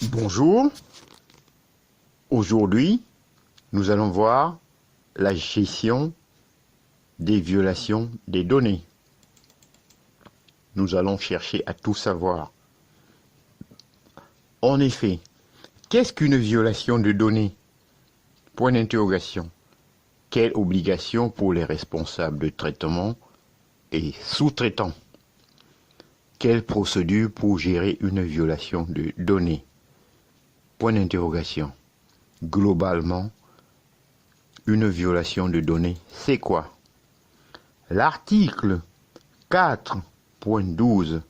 Bonjour, aujourd'hui nous allons voir la gestion des violations des données. Nous allons chercher à tout savoir. En effet, qu'est-ce qu'une violation de données? Point d'interrogation. Quelle obligation pour les responsables de traitement et sous-traitants? Quelle procédure pour gérer une violation de données? Point d'interrogation. Globalement, une violation de données, c'est quoi? L'article 4.12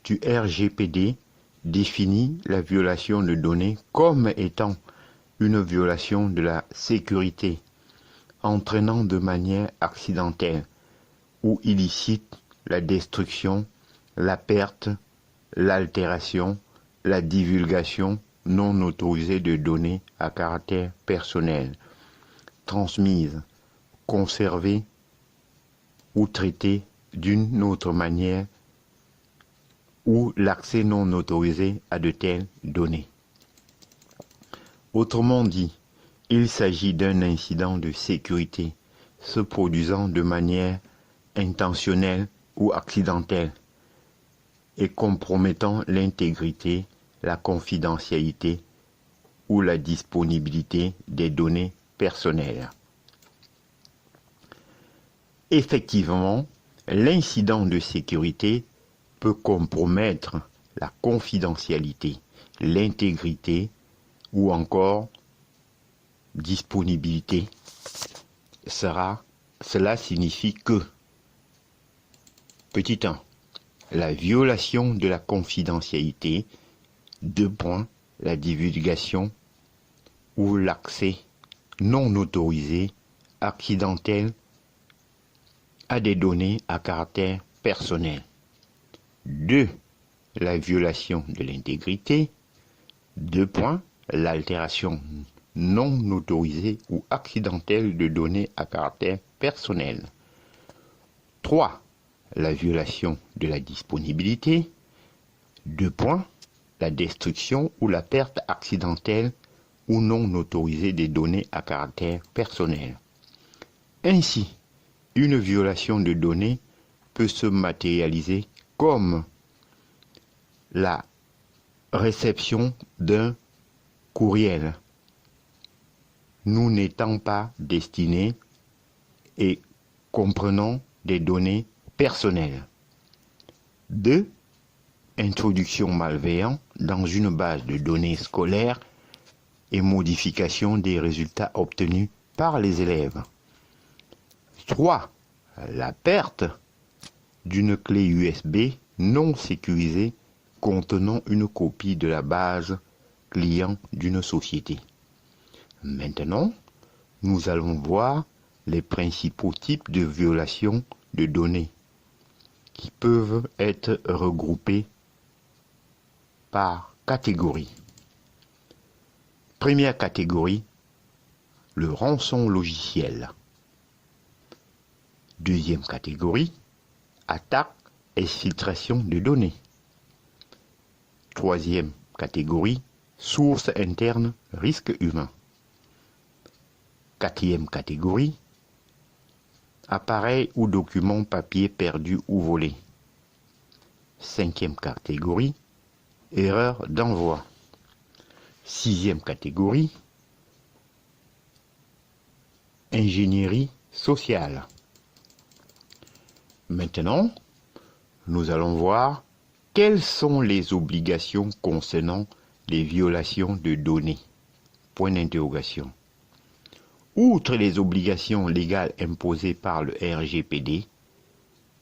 du RGPD définit la violation de données comme étant une violation de la sécurité, entraînant de manière accidentelle ou illicite la destruction, la perte, l'altération, la divulgation non autorisée de données à caractère personnel, transmises, conservées ou traitées d'une autre manière, ou l'accès non autorisé à de telles données. Autrement dit, il s'agit d'un incident de sécurité se produisant de manière intentionnelle ou accidentelle et compromettant l'intégrité, la confidentialité ou la disponibilité des données personnelles. Effectivement, l'incident de sécurité peut compromettre la confidentialité, l'intégrité ou encore disponibilité. Cela signifie que, petit 1, la violation de la confidentialité, 2 points, la divulgation ou l'accès non autorisé, accidentel à des données à caractère personnel. 2. La violation de l'intégrité. 2 points. L'altération non autorisée ou accidentelle de données à caractère personnel. 3. La violation de la disponibilité. 2 points. La destruction ou la perte accidentelle ou non autorisée des données à caractère personnel. Ainsi, une violation de données peut se matérialiser comme la réception d'un courriel nous n'étant pas destinés et comprenant des données personnelles. 2. Introduction malveillante dans une base de données scolaires et modification des résultats obtenus par les élèves. 3. La perte d'une clé USB non sécurisée contenant une copie de la base client d'une société. Maintenant, nous allons voir les principaux types de violations de données qui peuvent être regroupés par catégorie. Première catégorie, le rançon logiciel. Deuxième catégorie, attaque, exfiltration de données. Troisième catégorie, source interne, risque humain. Quatrième catégorie, appareil ou document papier perdu ou volé. Cinquième catégorie, erreur d'envoi. Sixième catégorie, ingénierie sociale. Maintenant, nous allons voir quelles sont les obligations concernant les violations de données. Point d'interrogation. Outre les obligations légales imposées par le RGPD,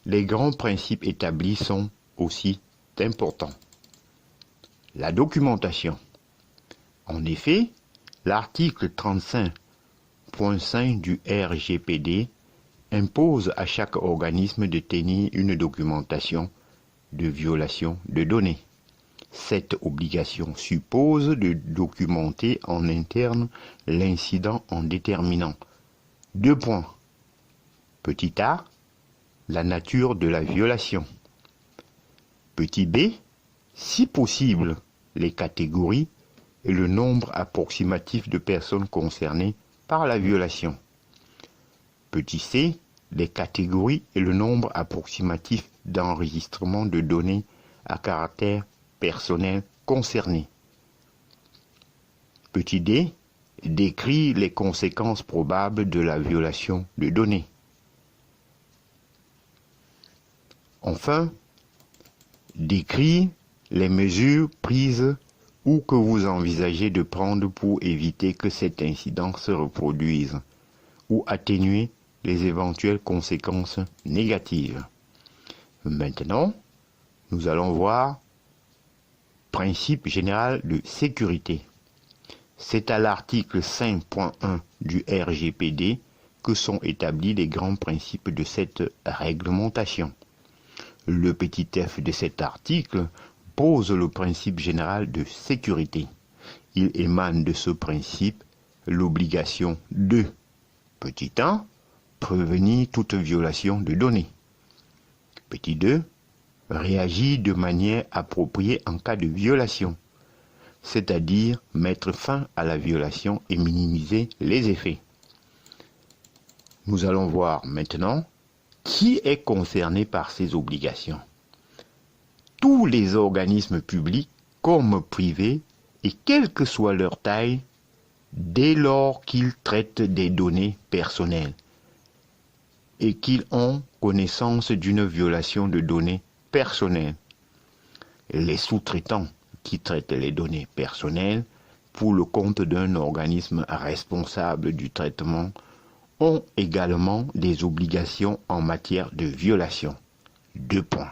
les grands principes établis sont aussi importants. La documentation. En effet, l'article 35.5 du RGPD impose à chaque organisme de tenir une documentation de violation de données. Cette obligation suppose de documenter en interne l'incident en déterminant 2 points. Petit a, la nature de la violation. Petit b, si possible, les catégories et le nombre approximatif de personnes concernées par la violation. Petit c, les catégories et le nombre approximatif d'enregistrement de données à caractère personnel concernées. Petit d, décrit les conséquences probables de la violation de données. Enfin, décrit les mesures prises ou que vous envisagez de prendre pour éviter que cet incident se reproduise ou atténuer les éventuelles conséquences négatives. Maintenant, nous allons voir principe général de sécurité. C'est à l'article 5.1 du RGPD que sont établis les grands principes de cette réglementation. Le petit f de cet article pose le principe général de sécurité. Il émane de ce principe l'obligation de, petit 1, prévenir toute violation de données. Petit 2, réagir de manière appropriée en cas de violation, c'est-à-dire mettre fin à la violation et minimiser les effets. Nous allons voir maintenant qui est concerné par ces obligations. Tous les organismes publics comme privés et quelle que soit leur taille, dès lors qu'ils traitent des données personnelles et qu'ils ont connaissance d'une violation de données personnelles. Les sous-traitants qui traitent les données personnelles pour le compte d'un organisme responsable du traitement ont également des obligations en matière de violation. 2 points.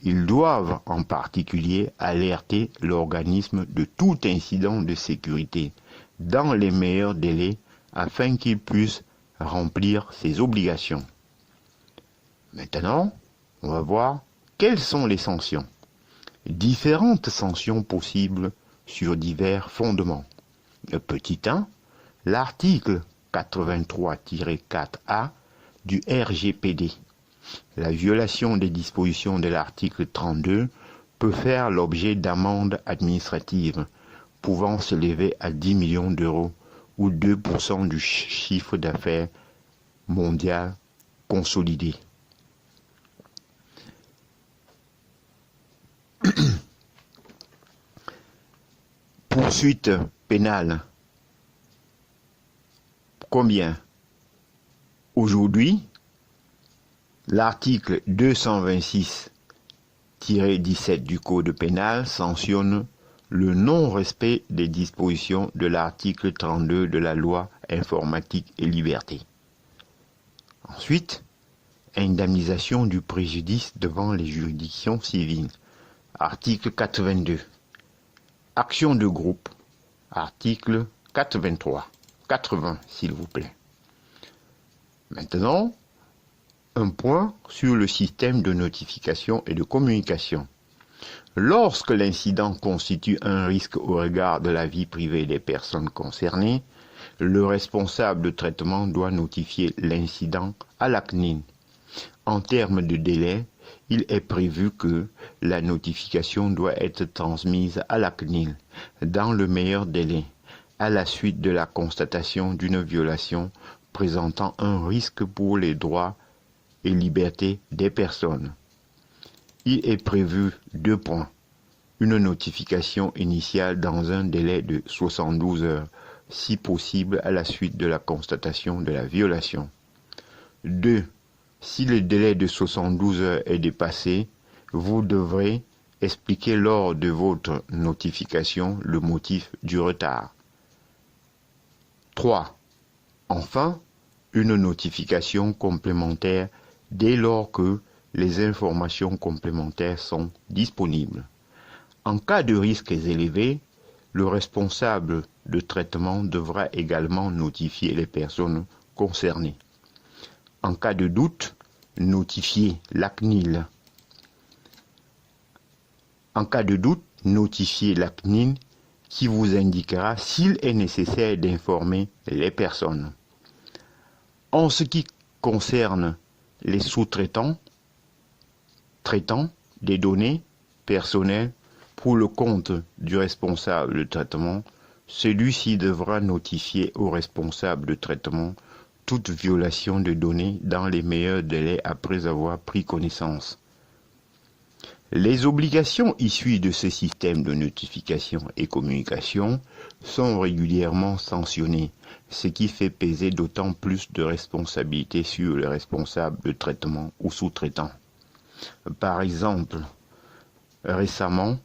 Ils doivent en particulier alerter l'organisme de tout incident de sécurité dans les meilleurs délais afin qu'il puisse remplir ses obligations. Maintenant, on va voir quelles sont les sanctions. Différentes sanctions possibles sur divers fondements. Petit 1, l'article 83-4A du RGPD. La violation des dispositions de l'article 32 peut faire l'objet d'amendes administratives pouvant s'élever à 10 millions d'euros ou 2% du chiffre d'affaires mondial consolidé. Poursuite pénale. Combien? Aujourd'hui, l'article 226-17 du Code pénal sanctionne le non-respect des dispositions de l'article 32 de la loi informatique et liberté. Ensuite, indemnisation du préjudice devant les juridictions civiles. Article 82. Action de groupe. Article 83. 80, s'il vous plaît. Maintenant, un point sur le système de notification et de communication. Lorsque l'incident constitue un risque au regard de la vie privée des personnes concernées, le responsable de traitement doit notifier l'incident à la CNIL. En termes de délai, il est prévu que la notification doit être transmise à la CNIL dans le meilleur délai, à la suite de la constatation d'une violation présentant un risque pour les droits et libertés des personnes. Il est prévu 2 points. Une notification initiale dans un délai de 72 heures, si possible à la suite de la constatation de la violation. 2. Si le délai de 72 heures est dépassé, vous devrez expliquer lors de votre notification le motif du retard. 3. Enfin, une notification complémentaire dès lors que les informations complémentaires sont disponibles. En cas de risques élevés, le responsable de traitement devra également notifier les personnes concernées. En cas de doute, notifiez la CNIL. En cas de doute, notifiez la CNIL qui vous indiquera s'il est nécessaire d'informer les personnes. En ce qui concerne les sous-traitants, traitant des données personnelles Pour le compte du responsable de traitement, celui-ci devra notifier au responsable de traitement toute violation de données dans les meilleurs délais après avoir pris connaissance. Les obligations issues de ce système de notification et communication sont régulièrement sanctionnées, ce qui fait peser d'autant plus de responsabilités sur le responsable de traitement ou sous-traitant. Par exemple, récemment,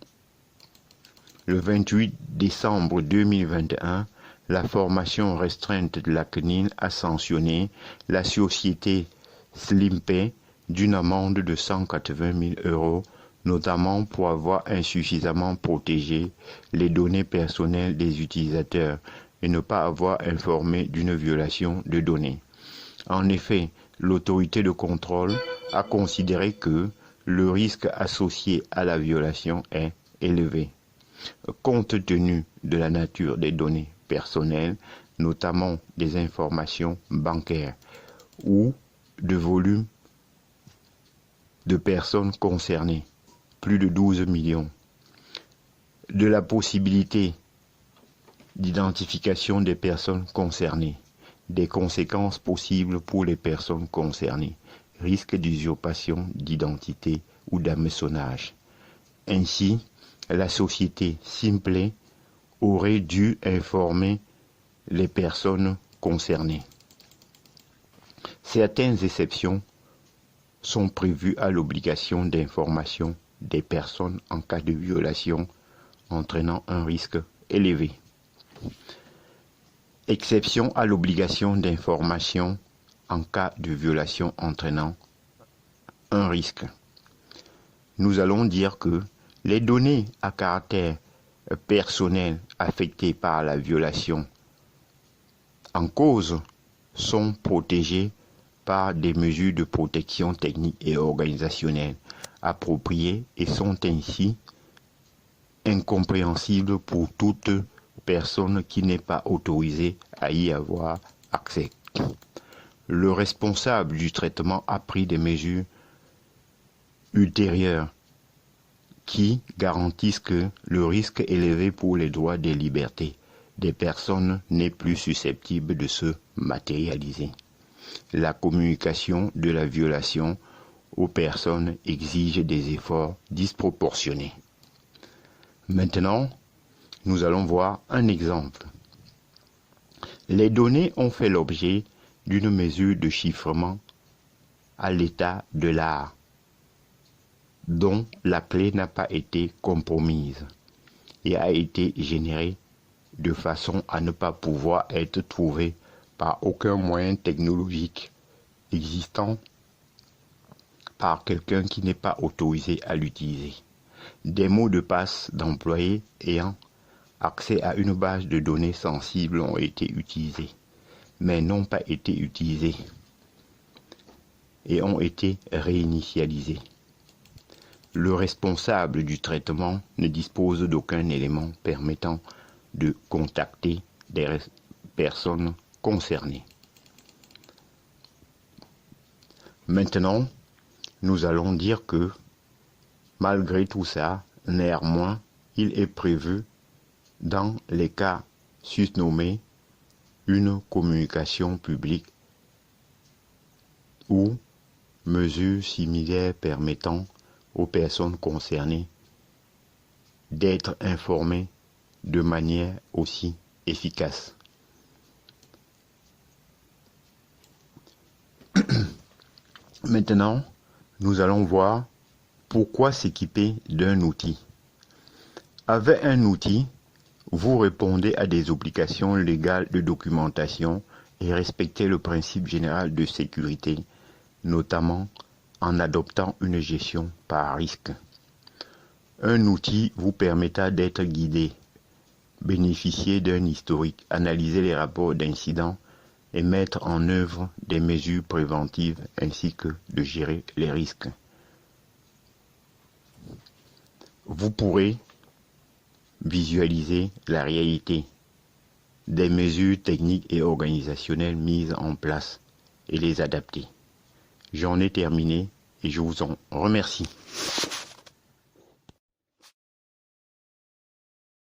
le 28 décembre 2021, la formation restreinte de la CNIL a sanctionné la société Slimpay d'une amende de 180 000 €, notamment pour avoir insuffisamment protégé les données personnelles des utilisateurs et ne pas avoir informé d'une violation de données. En effet, l'autorité de contrôle a considéré que le risque associé à la violation est élevé. Compte tenu de la nature des données personnelles, notamment des informations bancaires ou de volume de personnes concernées, plus de 12 millions, de la possibilité d'identification des personnes concernées, des conséquences possibles pour les personnes concernées, risque d'usurpation d'identité ou d'hameçonnage. Ainsi, la société Slimpay aurait dû informer les personnes concernées. Certaines exceptions sont prévues à l'obligation d'information des personnes en cas de violation entraînant un risque élevé. Exception à l'obligation d'information en cas de violation entraînant un risque. Nous allons dire que les données à caractère personnel affectées par la violation en cause sont protégées par des mesures de protection technique et organisationnelle appropriées et sont ainsi incompréhensibles pour toute personne qui n'est pas autorisée à y avoir accès. Le responsable du traitement a pris des mesures ultérieures qui garantissent que le risque élevé pour les droits et libertés des personnes n'est plus susceptible de se matérialiser. La communication de la violation aux personnes exige des efforts disproportionnés. Maintenant, nous allons voir un exemple. Les données ont fait l'objet d'une mesure de chiffrement à l'état de l'art, dont la clé n'a pas été compromise et a été générée de façon à ne pas pouvoir être trouvée par aucun moyen technologique existant par quelqu'un qui n'est pas autorisé à l'utiliser. Des mots de passe d'employés ayant accès à une base de données sensibles ont été utilisés, mais n'ont pas été utilisés et ont été réinitialisés. Le responsable du traitement ne dispose d'aucun élément permettant de contacter des personnes concernées. Maintenant, nous allons dire que, malgré tout ça, néanmoins, il est prévu, dans les cas susnommés, une communication publique ou mesures similaires permettant aux personnes concernées d'être informées de manière aussi efficace. Maintenant, nous allons voir pourquoi s'équiper d'un outil. Avec un outil, vous répondez à des obligations légales de documentation et respectez le principe général de sécurité, notamment en adoptant une gestion par risque. Un outil vous permettra d'être guidé, bénéficier d'un historique, analyser les rapports d'incidents et mettre en œuvre des mesures préventives ainsi que de gérer les risques. Vous pourrez visualiser la réalité des mesures techniques et organisationnelles mises en place et les adapter. J'en ai terminé et je vous en remercie.